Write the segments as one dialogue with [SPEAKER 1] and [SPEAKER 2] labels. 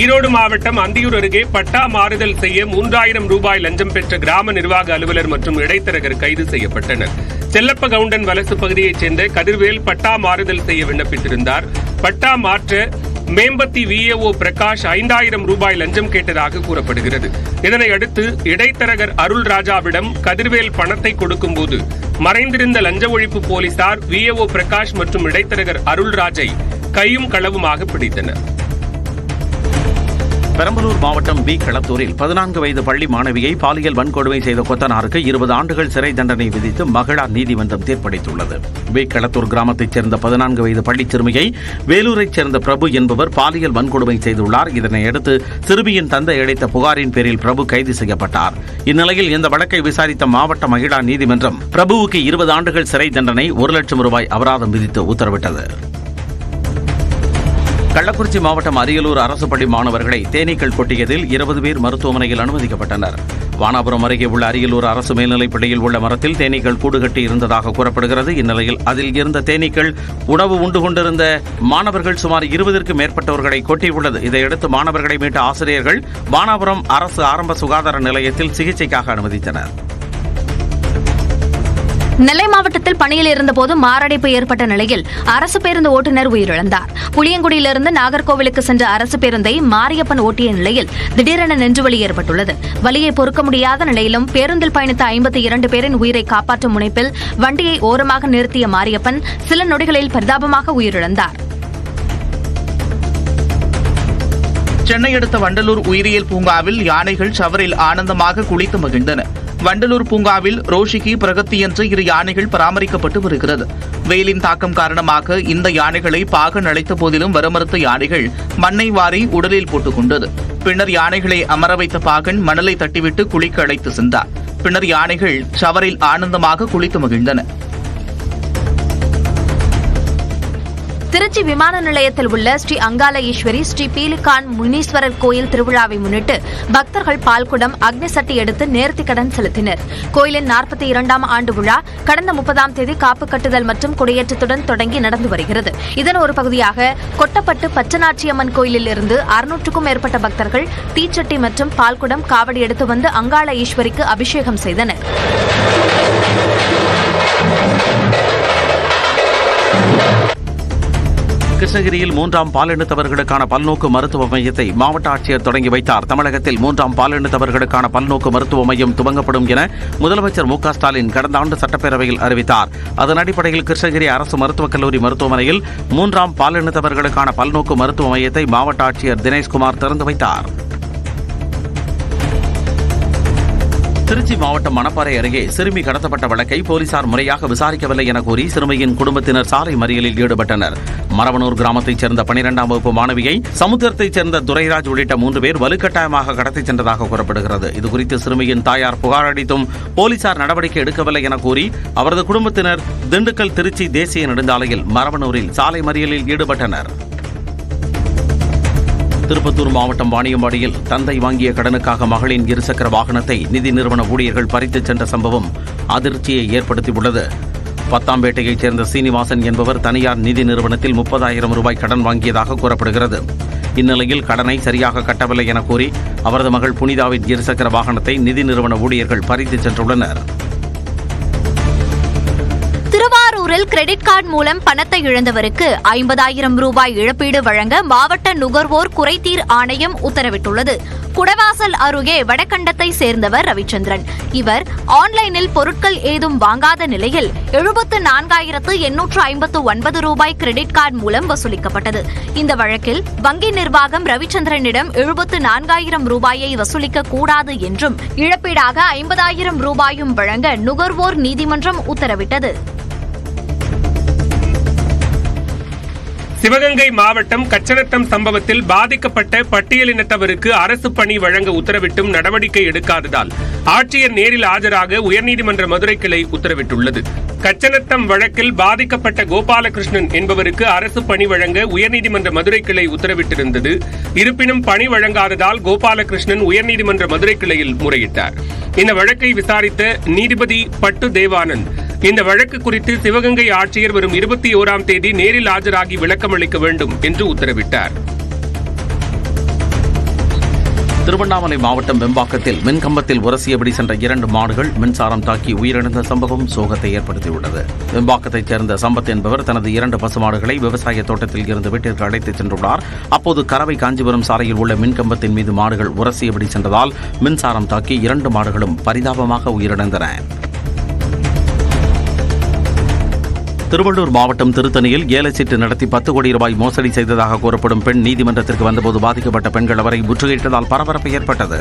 [SPEAKER 1] ஈரோடு மாவட்டம் அந்தியூர் அருகே பட்டா மாறுதல் செய்ய 3000 ரூபாய் லஞ்சம் பெற்ற கிராம நிர்வாக அலுவலர் மற்றும் இடைத்தரகர் கைது செய்யப்பட்டனர். செல்லப்ப கவுண்டன் வலசு பகுதியைச் சேர்ந்த கதிர்வேல் பட்டா மாறுதல் செய்ய விண்ணப்பித்திருந்தார். பட்டா மாற்ற மேம்பத்தி VAO பிரகாஷ் 5000 ரூபாய் லஞ்சம் கேட்டதாக கூறப்படுகிறது. இதனை அடுத்து இடைத்தரகர் அருள் ராஜாவிடம் கதிர்வேல் பணத்தை கொடுக்கும்போது மறைந்திருந்த லஞ்ச ஒழிப்பு போலீசார் VAO பிரகாஷ் மற்றும் இடைத்தரகர் அருள்ராஜை கையும் களவுமாக பிடித்தனர்.
[SPEAKER 2] பெரம்பலூர் மாவட்டம் களத்தூரில் 14 வயது பள்ளி மாணவியை பாலியல் வன்கொடுமை செய்த கொத்தனாருக்கு 20 ஆண்டுகள் சிறை தண்டனை விதித்து மகிழார் நீதிமன்றம் தீர்ப்பளித்துள்ளது. களத்தூர் கிராமத்தைச் சேர்ந்த 14 வயது பள்ளி சிறுமியை வேலூரைச் சேர்ந்த பிரபு என்பவர் பாலியல் வன்கொடுமை செய்துள்ளார். இதனையடுத்து சிறுமியின் தந்தை அளித்த புகாரின் பேரில் பிரபு கைது செய்யப்பட்டார். இந்நிலையில் இந்த வழக்கை விசாரித்த மாவட்ட மகிழா நீதிமன்றம் பிரபுவுக்கு 20 ஆண்டுகள் சிறை தண்டனை, 1 லட்சம் ரூபாய் அபராதம் விதித்து உத்தரவிட்டது. கள்ளக்குறிச்சி மாவட்டம் அரியலூர் அரசு பள்ளி மாணவர்களை தேனீக்கள் கொட்டியதில் 20 பேர் மருத்துவமனையில் அனுமதிக்கப்பட்டனர். வானாபுரம் அருகே உள்ள அரியலூர் அரசு மேல்நிலைப் பள்ளியில் உள்ள மரத்தில் தேனீக்கள் கூடு கட்டி இருந்ததாக கூறப்படுகிறது. இந்நிலையில் அதில் இருந்த தேனீக்கள் உணவு உண்டு கொண்டிருந்த மாணவர்கள் சுமார் 20க்கும் மேற்பட்டவர்களை கொட்டியுள்ளது. இதையடுத்து மாணவர்களை மீட்ட ஆசிரியர்கள் வானாபுரம் அரசு ஆரம்ப சுகாதார நிலையத்தில் சிகிச்சைக்காக அனுமதித்தனர்.
[SPEAKER 3] நெல்லை மாவட்டத்தில் பணியில் இருந்தபோது மாரடைப்பு ஏற்பட்ட நிலையில் அரசு பேருந்து ஓட்டுநர் உயிரிழந்தார். புளியங்குடியிலிருந்து நாகர்கோவிலுக்கு சென்ற அரசு பேருந்தை மாரியப்பன் ஓட்டிய நிலையில் திடீரென நெஞ்சுவலி ஏற்பட்டுள்ளது. வலியை பொறுக்க முடியாத நிலையிலும் பேருந்தில் பயணித்த 52 பேரின் உயிரை காப்பாற்றும் முனைப்பில் வண்டியை ஓரமாக நிறுத்திய மாரியப்பன் சில நொடிகளில் பரிதாபமாக உயிரிழந்தார்.
[SPEAKER 4] சென்னை அடுத்த வண்டலூர் உயிரியல் பூங்காவில் யானைகள் ஷவரில் ஆனந்தமாக குளித்து மகிழ்ந்தன. வண்டலூர் பூங்காவில் ரோஷிகி, பிரகத்தி என்ற 2 யானைகள் பராமரிக்கப்பட்டு வருகிறது. வெயிலின் தாக்கம் காரணமாக இந்த யானைகளை பாகன் அழைத்த போதிலும் வரமறுத்த யானைகள் மண்ணை வாரி உடலில் போட்டுக் கொண்டது. பின்னர் யானைகளை அமர வைத்த பாகன் மணலை தட்டிவிட்டு குளிக்க அழைத்து சென்றார். பின்னர் யானைகள் ஷவரில் ஆனந்தமாக குளித்து மகிழ்ந்தன.
[SPEAKER 3] திருச்சி விமான நிலையத்தில் உள்ள ஸ்ரீ அங்காள ஈஸ்வரி, ஸ்ரீ பீலிகான் முனீஸ்வரர் கோயில் திருவிழாவை முன்னிட்டு பக்தர்கள் பால்குடம், அக்னி சட்டி எடுத்து நேர்த்திக்கடன் செலுத்தினர். கோயிலின் 42ஆம் ஆண்டு விழா கடந்த 30ஆம் தேதி காப்பு கட்டுதல் மற்றும் கொடியேற்றத்துடன் தொடங்கி நடந்து வருகிறது. இதன் ஒரு பகுதியாக கொட்டப்பட்டு பச்சனாட்சியம்மன் கோயிலில் இருந்து 600க்கும் மேற்பட்ட பக்தர்கள் தீச்சட்டி மற்றும் பால்குடம், காவடி எடுத்து வந்து அங்காள ஈஸ்வரிக்கு அபிஷேகம் செய்தனர்.
[SPEAKER 2] கிருஷ்ணகிரியில் 3ஆம் பாலினத்தவர்களுக்கான பல்நோக்கு மருத்துவ மையத்தை மாவட்ட ஆட்சியர் தொடங்கி வைத்தார். தமிழகத்தில் 3ஆம் பாலினத்தவர்களுக்கான பல்நோக்கு மருத்துவ மையம் துவங்கப்படும் என முதலமைச்சர் மு.க.ஸ்டாலின் கடந்த ஆண்டு சட்டப்பேரவையில் அறிவித்தார். அதன் அடிப்படையில் கிருஷ்ணகிரி அரசு மருத்துவக் கல்லூரி மருத்துவமனையில் 3ஆம் பாலினத்தவர்களுக்கான பல்நோக்கு மருத்துவ மையத்தை மாவட்ட ஆட்சியர் தினேஷ்குமார் திறந்து வைத்தார். திருச்சி மாவட்டம் மணப்பாறை அருகே சிறுமி கடத்தப்பட்ட வழக்கை போலீசார் முறையாக விசாரிக்கவில்லை என கூறி சிறுமியின் குடும்பத்தினர் சாலை மறியலில் ஈடுபட்டனர். மரவனூர் கிராமத்தைச் சேர்ந்த 12ஆம் வகுப்பு மாணவியை சமுத்திரத்தைச் சேர்ந்த துரைராஜ் உள்ளிட்ட 3 பேர் வலுக்கட்டாயமாக கடத்திச் சென்றதாக கூறப்படுகிறது. இதுகுறித்து சிறுமியின் தாயார் புகார் அளித்தும் போலீசார் நடவடிக்கை எடுக்கவில்லை என கூறி அவரது குடும்பத்தினர் திண்டுக்கல் திருச்சி தேசிய நெடுஞ்சாலையில் மரவனூரில் சாலை மறியலில் ஈடுபட்டனர். திருப்பத்தூர் மாவட்டம் வாணியம்பாடியில் தந்தை வாங்கிய கடனுக்காக மகளின் இருசக்கர வாகனத்தை நிதி நிறுவன ஊழியர்கள் பறித்துச் சென்ற சம்பவம் அதிர்ச்சியை ஏற்படுத்தியுள்ளது. பத்தாம்பேட்டையைச் சேர்ந்த சீனிவாசன் என்பவர் தனியார் நிதி நிறுவனத்தில் 30,000 ரூபாய் கடன் வாங்கியதாக கூறப்படுகிறது. இந்நிலையில் கடனை சரியாக கட்டவில்லை என கூறி அவரது மகள் புனிதாவின் இருசக்கர வாகனத்தை நிதி நிறுவன ஊழியர்கள் பறித்துச் சென்றுள்ளனர்.
[SPEAKER 3] திருவாரூரில் கிரெடிட் கார்டு மூலம் பணத்தை இழந்தவருக்கு 50,000 ரூபாய் இழப்பீடு வழங்க மாவட்ட நுகர்வோர் குறைதீர் ஆணையம் உத்தரவிட்டுள்ளது. குடவாசல் அருகே வடகண்டத்தை சேர்ந்தவர் ரவிச்சந்திரன். இவர் ஆன்லைனில் பொருட்கள் ஏதும் வாங்காத நிலையில் 74,859 ரூபாய் கிரெடிட் கார்டு மூலம் வசூலிக்கப்பட்டது. இந்த வழக்கில் வங்கி நிர்வாகம் ரவிச்சந்திரனிடம் 74,000 ரூபாயை வசூலிக்க கூடாது என்றும் இழப்பீடாக 50,000 ரூபாயும் வழங்க நுகர்வோர் நீதிமன்றம் உத்தரவிட்டது.
[SPEAKER 1] சிவகங்கை மாவட்டம் கச்சநத்தம் சம்பவத்தில் பாதிக்கப்பட்ட பட்டியலினத்தவருக்கு அரசு பணி வழங்க உத்தரவிட்டும் நடவடிக்கை எடுக்காததால் ஆட்சியர் நேரில் ஆஜராக உயர்நீதிமன்ற மதுரை கிளை உத்தரவிட்டுள்ளது. கச்சநத்தம் வழக்கில் பாதிக்கப்பட்ட கோபாலகிருஷ்ணன் என்பவருக்கு அரசு பணி வழங்க உயர்நீதிமன்ற மதுரை கிளை உத்தரவிட்டிருந்தது. இருப்பினும் பணி வழங்காததால் கோபாலகிருஷ்ணன் உயர்நீதிமன்ற மதுரை கிளையில் முறையிட்டார். இந்த வழக்கை விசாரித்த நீதிபதி பட்டு தேவானந்த் இந்த வழக்கு குறித்து சிவகங்கை ஆட்சியர் வரும் 21ஆம் தேதி நேரில் ஆஜராகி விளக்கம் அளிக்க வேண்டும் என்று உத்தரவிட்டார்.
[SPEAKER 2] திருவண்ணாமலை மாவட்டம் வெம்பாக்கத்தில் மின்கம்பத்தில் உரசியபடி சென்ற 2 மாடுகள் மின்சாரம் தாக்கி உயிரிழந்த சம்பவம் சோகத்தை ஏற்படுத்தியுள்ளது. வெம்பாக்கத்தைச் சேர்ந்த சம்பத் என்பவர் தனது 2 பசுமாடுகளை விவசாய தோட்டத்தில் இருந்து வீட்டிற்கு அழைத்துச் சென்றுள்ளார். அப்போது கரவை காஞ்சிபுரம் சாலையில் உள்ள மின்கம்பத்தின் மீது மாடுகள் உரசியபடி சென்றதால் மின்சாரம் தாக்கி 2 மாடுகளும் பரிதாபமாக உயிரிழந்தன. திருவள்ளூர் மாவட்டம் திருத்தணியில் ஏலச்சீட்டு நடத்தி 10 கோடி ரூபாய் மோசடி செய்ததாக கூறப்படும் பெண் நீதிமன்றத்திற்கு வந்தபோது பாதிக்கப்பட்ட பெண்கள் அவரை முற்றுகையிட்டதால் பரபரப்பு ஏற்பட்டது.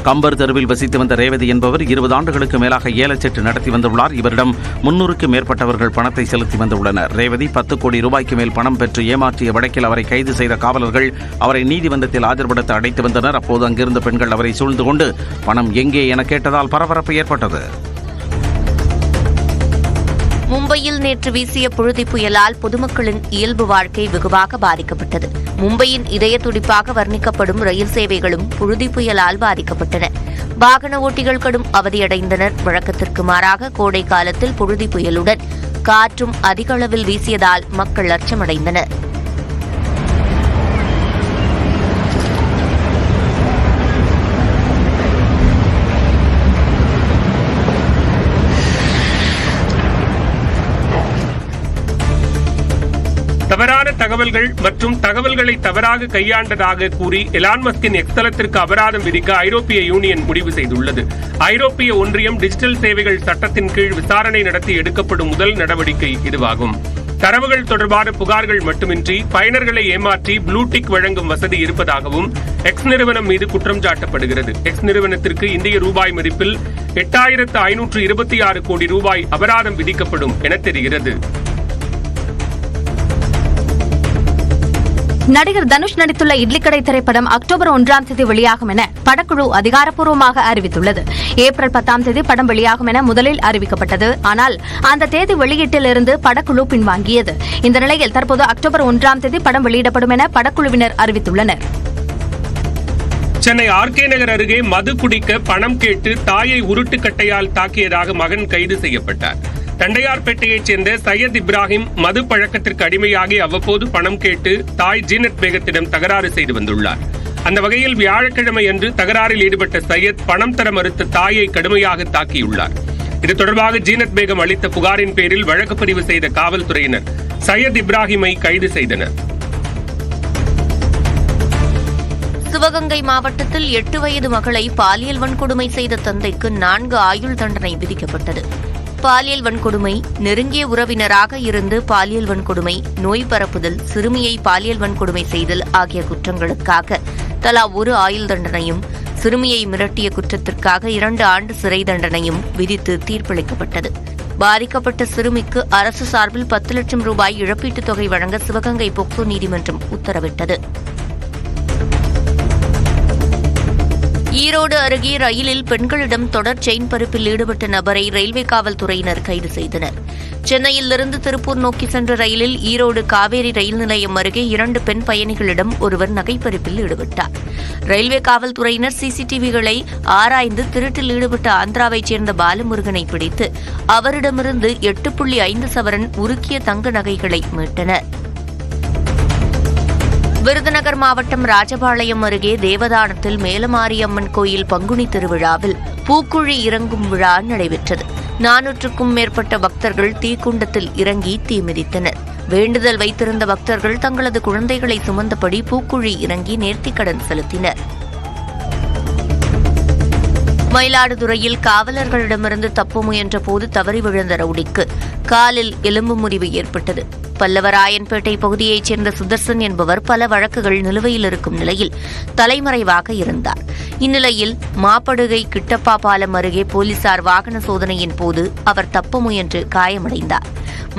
[SPEAKER 2] கம்பர் தெருவில் வசித்து வந்த ரேவதி என்பவர் 20 ஆண்டுகளுக்கு மேலாக ஏலச்சீட்டு நடத்தி வந்துள்ளார். இவரிடம் 300க்கும் மேற்பட்டவர்கள் பணத்தை செலுத்தி வந்துள்ளனர். ரேவதி 10 கோடி ரூபாய்க்கு மேல் பணம் பெற்று ஏமாற்றிய வழக்கில் அவரை கைது செய்த காவலர்கள் அவரை நீதிமன்றத்தில் ஆஜர்படுத்த அழைத்து வந்தனர். அப்போது அங்கிருந்த பெண்கள் அவரை சூழ்ந்து கொண்டு பணம் எங்கே என கேட்டதால் பரபரப்பு ஏற்பட்டது.
[SPEAKER 5] மும்பையில் நேற்று வீசிய புழுதி புயலால் பொதுமக்களின் இயல்பு வாழ்க்கை வெகுவாக பாதிக்கப்பட்டது. மும்பையின் இதய துடிப்பாக வர்ணிக்கப்படும் ரயில் சேவைகளும் புழுதி புயலால் பாதிக்கப்பட்டன. வாகன ஓட்டிகள் கடும் அவதியடைந்தனர். வழக்கத்திற்கு மாறாக கோடை காலத்தில் புழுதி புயலுடன் காற்றும் அதிக அளவில் வீசியதால் மக்கள் அச்சமடைந்தனர்.
[SPEAKER 1] தவறான தகவல்கள் மற்றும் தகவல்களை தவறாக கையாண்டதாக கூறி எலான் மஸ்கின் எக்ஸ் தளத்திற்கு அபராதம் விதிக்க ஐரோப்பிய யூனியன் முடிவு செய்துள்ளது. ஐரோப்பிய ஒன்றியம் டிஜிட்டல் சேவைகள் சட்டத்தின் கீழ் விசாரணை நடத்தி எடுக்கப்படும் முதல் நடவடிக்கை இதுவாகும். தரவுகள் தொடர்பான புகார்கள் மட்டுமின்றி பயனர்களை ஏமாற்றி ப்ளூடிக் வழங்கும் வசதி இருப்பதாகவும் எக்ஸ் நிறுவனம் மீது குற்றம் சாட்டப்படுகிறது. எக்ஸ் நிறுவனத்திற்கு இந்திய ரூபாய் மதிப்பில் 8,526 கோடி ரூபாய் அபராதம் விதிக்கப்படும் என தெரிகிறது.
[SPEAKER 3] நடிகர் தனுஷ் நடித்துள்ள இட்லிக்கடை திரைப்படம் அக்டோபர் 1ஆம் தேதி வெளியாகும் என படக்குழு அதிகாரப்பூர்வமாக அறிவித்துள்ளது. ஏப்ரல் 10ஆம் தேதி படம் வெளியாகும் என முதலில் அறிவிக்கப்பட்டது. ஆனால் அந்த தேதி வெளியீட்டிலிருந்து படக்குழு பின்வாங்கியது. இந்த நிலையில் தற்போது அக்டோபர் 1ஆம் தேதி படம் வெளியிடப்படும் என படக்குழுவினர் அறிவித்துள்ளனர்.
[SPEAKER 1] சென்னை ஆர்கே நகர் அருகே மது குடிக்க பணம் கேட்டு தாயை உருட்டுக்கட்டையால் தாக்கியதாக மகன் கைது செய்யப்பட்டார். தண்டையார்பேட்டையைச் சேர்ந்த சையத் இப்ராஹிம் மது பழக்கத்திற்கு அடிமையாகி அவ்வப்போது பணம் கேட்டு தாய் ஜீனத் பேகத்திடம் தகராறு செய்து வந்துள்ளார். அந்த வகையில் வியாழக்கிழமை அன்று தகராறில் ஈடுபட்ட சையத் பணம் தர மறுத்த தாயை கடுமையாக தாக்கியுள்ளார். இது தொடர்பாக ஜீனத் பேகம் அளித்த புகாரின் பேரில் வழக்கு பதிவு செய்த காவல்துறையினர் சையத் இப்ராஹிமை கைது செய்தனர்.
[SPEAKER 5] சிவகங்கை மாவட்டத்தில் 8 வயது மகளை பாலியல் வன்கொடுமை செய்த தந்தைக்கு 4 ஆயுள் தண்டனை விதிக்கப்பட்டது. பாலியல் வன்கொடுமை, நெருங்கிய உறவினராக இருந்து பாலியல் வன்கொடுமை, நோய் பரப்புதல், சிறுமியை பாலியல் வன்கொடுமை செய்தல் ஆகிய குற்றங்களுக்காக தலா 1 ஆயுள் தண்டனையும், சிறுமியை மிரட்டிய குற்றத்திற்காக 2 ஆண்டு சிறை தண்டனையும் விதித்து தீர்ப்பளிக்கப்பட்டது. பாதிக்கப்பட்ட சிறுமிக்கு அரசு சார்பில் 10 லட்சம் ரூபாய் இழப்பீட்டுத் தொகை வழங்க சிவகங்கை போக்சோ நீதிமன்றம் உத்தரவிட்டது. ஈரோடு அருகே ரயிலில் பெண்களிடம் தொடர் செயின் பறிப்பில் ஈடுபட்ட நபரை ரயில்வே காவல்துறையினர் கைது செய்தனர். சென்னையிலிருந்து திருப்பூர் நோக்கி சென்ற ரயிலில் ஈரோடு காவேரி ரயில் நிலையம் அருகே 2 பெண் பயணிகளிடம் ஒருவர் நகைப்பறிப்பில் ஈடுபட்டார். ரயில்வே காவல்துறையினர் சிசிடிவிகளை ஆராய்ந்து திருட்டில் ஈடுபட்ட ஆந்திராவைச் சேர்ந்த பாலமுருகனை பிடித்து அவரிடமிருந்து 8.5 சவரன் உருக்கிய தங்க நகைகளை மீட்டனர். விருதுநகர் மாவட்டம் ராஜபாளையம் அருகே தேவதானத்தில் மேலமாரியம்மன் கோயில் பங்குனி திருவிழாவில் பூக்குழி இறங்கும் விழா நடைபெற்றது. 400க்கும் மேற்பட்ட பக்தர்கள் தீக்குண்டத்தில் இறங்கி தீமிதித்தனர். வேண்டுதல் வைத்திருந்த பக்தர்கள் தங்களது குழந்தைகளை சுமந்தபடி பூக்குழி இறங்கி நேர்த்திக்கடன் செலுத்தினர். மயிலாடுதுறையில் காவலர்களிடமிருந்து தப்ப முயன்ற போது தவறி விழுந்த ரவுடிக்கு காலில் எலும்பு முறிவு ஏற்பட்டது. பல்லவராயன்பேட்டை பகுதியைச் சேர்ந்த சுதர்சன் என்பவர் பல வழக்குகள் நிலுவையில் இருக்கும் நிலையில் தலைமறைவாக இருந்தார். இந்நிலையில் மாப்படுகை கிட்டப்பா பாலம் அருகே போலீசார் வாகன சோதனையின் போது அவர் தப்ப முயன்று காயமடைந்தார்.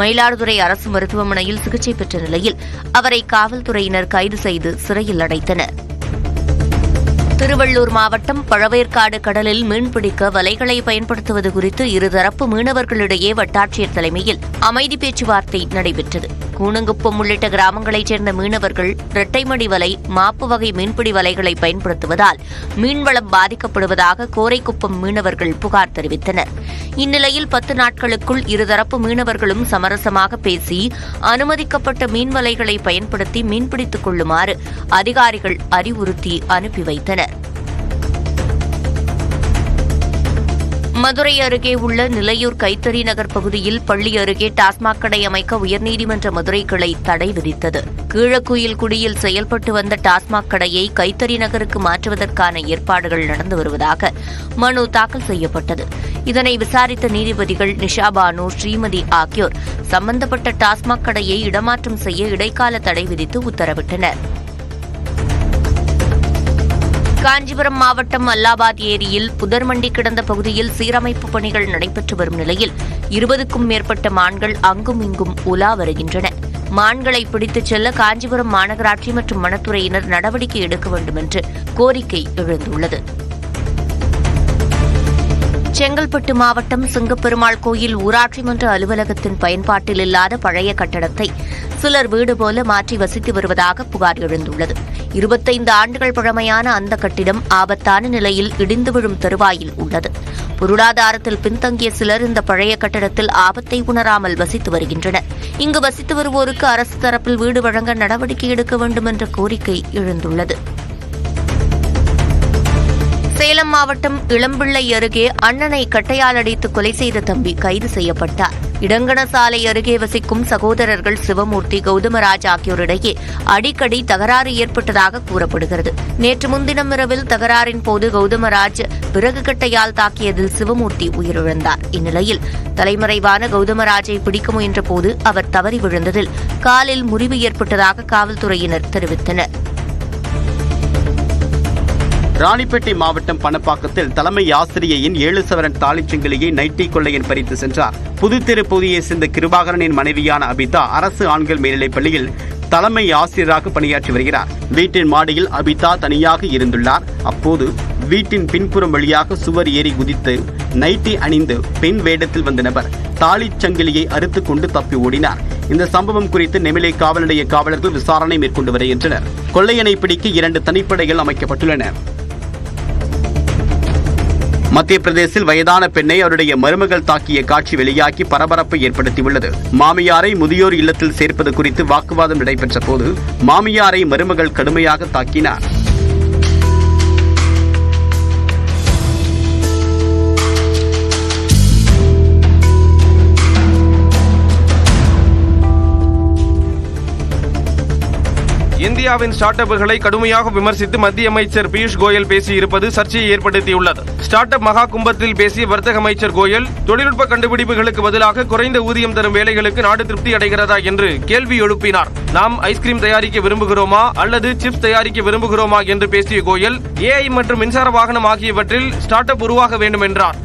[SPEAKER 5] மயிலாடுதுறை அரசு மருத்துவமனையில் சிகிச்சை பெற்ற நிலையில் அவரை காவல்துறையினர் கைது செய்து சிறையில் அடைத்தனர். திருவள்ளூர் மாவட்டம் பழவேற்காடு கடலில் மீன்பிடிக்க வலைகளை பயன்படுத்துவது குறித்து இருதரப்பு மீனவர்களிடையே வட்டாட்சியர் தலைமையில் அமைதி பேச்சுவார்த்தை நடைபெற்றது. கூனங்குப்பம் உள்ளிட்ட கிராமங்களைச் சேர்ந்த மீனவர்கள் இரட்டைமடி வலை, மாப்பு வகை மீன்பிடி வலைகளை பயன்படுத்துவதால் மீன்வளம் பாதிக்கப்படுவதாக கோரைக்குப்பம் மீனவர்கள் புகார் தெரிவித்தனர். இந்நிலையில் 10 நாட்களுக்குள் இருதரப்பு மீனவர்களும் சமரசமாக பேசி அனுமதிக்கப்பட்ட மீன்வலைகளை பயன்படுத்தி மீன்பிடித்துக் கொள்ளுமாறு அதிகாரிகள் அறிவுறுத்தி அனுப்பி வைத்தனர். மதுரை அருகே உள்ள நிலையூர் கைத்தறி நகர் பகுதியில் பள்ளி அருகே டாஸ்மாக் கடை அமைக்க உயர்நீதிமன்ற மதுரை கிளை தடை விதித்தது. கீழக்குயில்குடியில் செயல்பட்டு வந்த டாஸ்மாக் கடையை கைத்தறி நகருக்கு மாற்றுவதற்கான ஏற்பாடுகள் நடந்து வருவதாக மனு தாக்கல் செய்யப்பட்டது. இதனை விசாரித்த நீதிபதிகள் நிஷா பானு, ஸ்ரீமதி ஆகியோர் சம்பந்தப்பட்ட டாஸ்மாக் கடையை இடமாற்றம் செய்ய இடைக்கால தடை விதித்து உத்தரவிட்டனர். காஞ்சிபுரம் மாவட்டம் அல்லாபாத் ஏரியில் புதர்மண்டி கிடந்த பகுதியில் சீரமைப்பு பணிகள் நடைபெற்று வரும் நிலையில் 20க்கும் மேற்பட்ட மான்கள் அங்கும் இங்கும் உலா வருகின்றன. மான்களை பிடித்துச் செல்ல காஞ்சிபுரம் மாநகராட்சி மற்றும் வனத்துறையினர் நடவடிக்கை எடுக்க வேண்டும் என்று கோரிக்கை எழுந்துள்ளது. செங்கல்பட்டு மாவட்டம் சிங்கப்பெருமாள் கோயில் ஊராட்சி மன்ற அலுவலகத்தின் பயன்பாட்டில் இல்லாத பழைய கட்டடத்தை சிலர் வீடு போல மாற்றி வசித்து வருவதாக புகார் எழுந்துள்ளது. 25 ஆண்டுகள் பழமையான அந்த கட்டிடம் ஆபத்தான நிலையில் இடிந்து விழும் தருவாயில் உள்ளது. பொருளாதாரத்தில் பின்தங்கிய சிலர் இந்த பழைய கட்டடத்தில் ஆபத்தை உணராமல் வசித்து வருகின்றனர். இங்கு வசித்து வருவோருக்கு அரசு தரப்பில் வீடு வழங்க நடவடிக்கை எடுக்க வேண்டும் என்ற கோரிக்கை எழுந்துள்ளது. சேலம் மாவட்டம் இளம்பிள்ளை அருகே அண்ணனை கட்டையால் அடித்து கொலை செய்த தம்பி கைது செய்யப்பட்டார். இடங்கண சாலை அருகே வசிக்கும் சகோதரர்கள் சிவமூர்த்தி, கௌதமராஜ் ஆகியோரிடையே அடிக்கடி தகராறு ஏற்பட்டதாக கூறப்படுகிறது. நேற்று முன்தினம் இரவில் தகராறின் போது கௌதமராஜ் விறகு கட்டையால் தாக்கியதில் சிவமூர்த்தி உயிரிழந்தார். இந்நிலையில் தலைமறைவான கௌதமராஜை பிடிக்க முயன்ற போது அவர் தவறி விழுந்ததில் காலில் முறிவு ஏற்பட்டதாக காவல்துறையினர் தெரிவித்தனர்.
[SPEAKER 6] ராணிப்பேட்டை மாவட்டம் பணப்பாக்கத்தில் தலைமை ஆசிரியையின் 7 சவரன் தாலிச்சங்கிலியை நைட்டி கொள்ளையன் பறித்து சென்றார். புதுத்தெரு பகுதியைச் சேர்ந்த கிருபாகரனின் மனைவியான அபிதா அரசு ஆண்கள் மேல்நிலைப் பள்ளியில் தலைமை ஆசிரியராக பணியாற்றி வருகிறார். வீட்டின் மாடியில் அபிதா தனியாக இருந்துள்ளார். அப்போது வீட்டின் பின்புறம் வழியாக சுவர் ஏறி குதித்து நைட்டி அணிந்து பெண் வேடத்தில் வந்த நபர் தாலிச்சங்கிலியை அறுத்துக் கொண்டு தப்பி ஓடினார். இந்த சம்பவம் குறித்து நெமிலை காவல் நிலைய காவலர்கள் விசாரணை மேற்கொண்டு வருகின்றனர். கொள்ளையனை பிடிக்க 2 தனிப்படைகள் அமைக்கப்பட்டுள்ளன. மத்திய பிரதேசில் வயதான பெண்ணை அவருடைய மருமகள் தாக்கிய காட்சி வெளியாகி பரபரப்பை ஏற்படுத்தியுள்ளது. மாமியாரை முதியோர் இல்லத்தில் சேர்ப்பது குறித்து வாக்குவாதம் நடைபெற்ற போது மாமியாரை மருமகள் கடுமையாக தாக்கினார்.
[SPEAKER 7] இந்தியாவின் ஸ்டார்ட் அப்புகளை கடுமையாக விமர்சித்து மத்திய அமைச்சர் பியூஷ் கோயல் பேசியிருப்பது சர்ச்சையை ஏற்படுத்தியுள்ளது. ஸ்டார்ட் அப் மகா கும்பத்தில் பேசிய வர்த்தக அமைச்சர் கோயல், தொழில்நுட்ப கண்டுபிடிப்புகளுக்கு பதிலாக குறைந்த ஊதியம் தரும் வேலைகளுக்கு நாடு திருப்தி அடைகிறதா என்று கேள்வி எழுப்பினார். நாம் ஐஸ்கிரீம் தயாரிக்க விரும்புகிறோமா அல்லது சிப்ஸ் தயாரிக்க விரும்புகிறோமா என்று பேசிய கோயல், AI மற்றும் மின்சார வாகனம் ஆகியவற்றில் ஸ்டார்ட் அப் உருவாக வேண்டும் என்றார்.